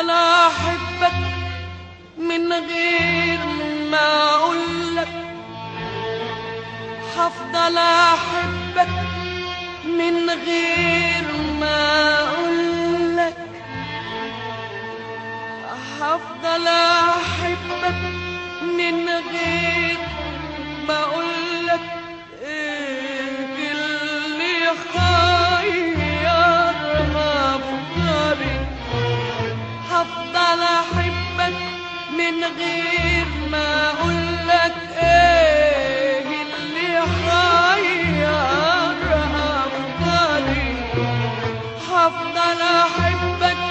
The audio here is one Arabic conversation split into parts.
هفضل احبك من غير ما اقولك، هفضل احبك من غير ما اقولك، هفضل احبك من غير ما اقولك. ايه اللي خيرها بطريق، هفضل احبك من غير ما اقولك. ايه اللي خيرها بطريق، هفضل احبك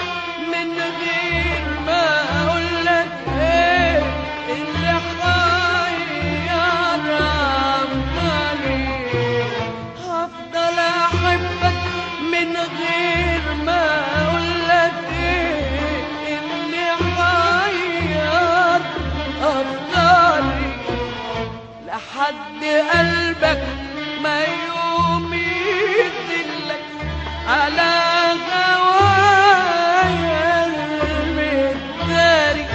من غير ما اقولك. ايه اللي خيرها بطريق، هفضل احبك من غير ما اقولك. ايه اللي خير افكاري لحد قلبك ما يوم يدلك على غوايا المداري.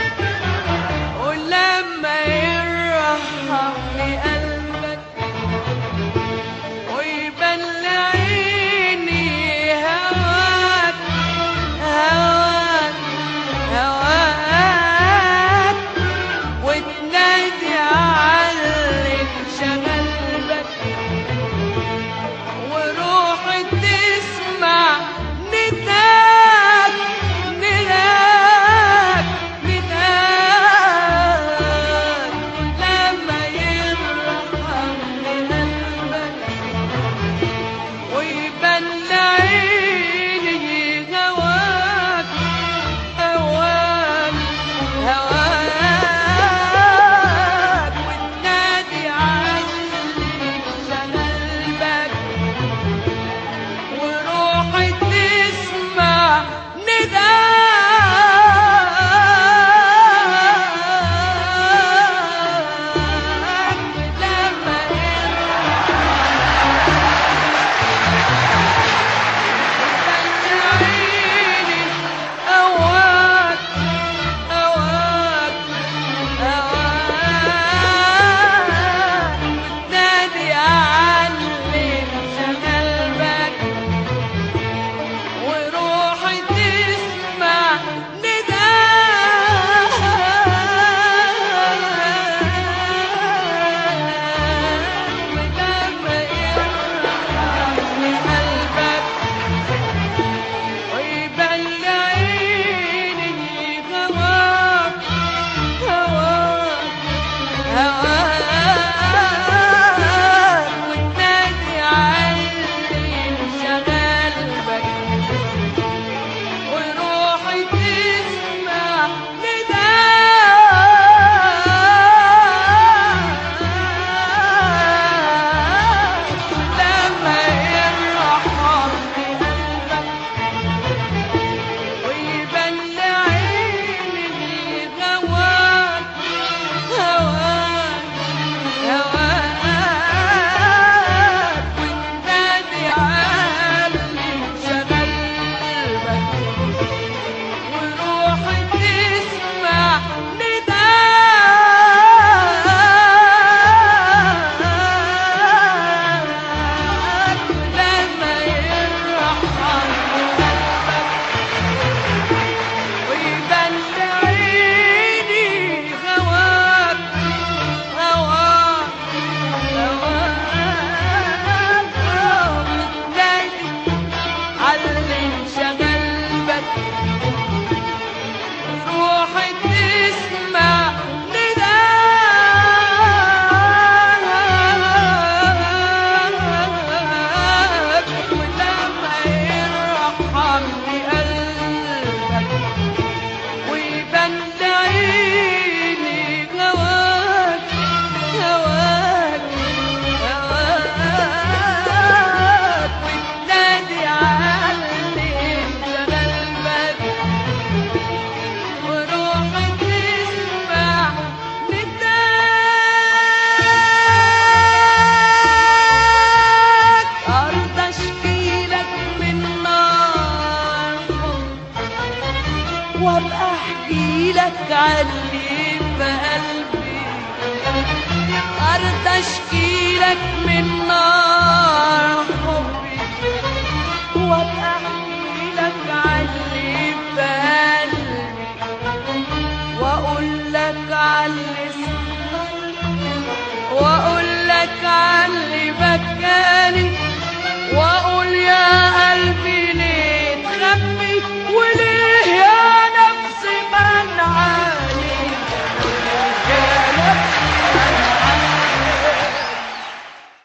ولما يرحم لي قلبك ويبان لعيني هواك هواك هواك، وتنادي على اللي انشغل بك، وروحي تسمع في قلبي، أرضى أشكيلك من نار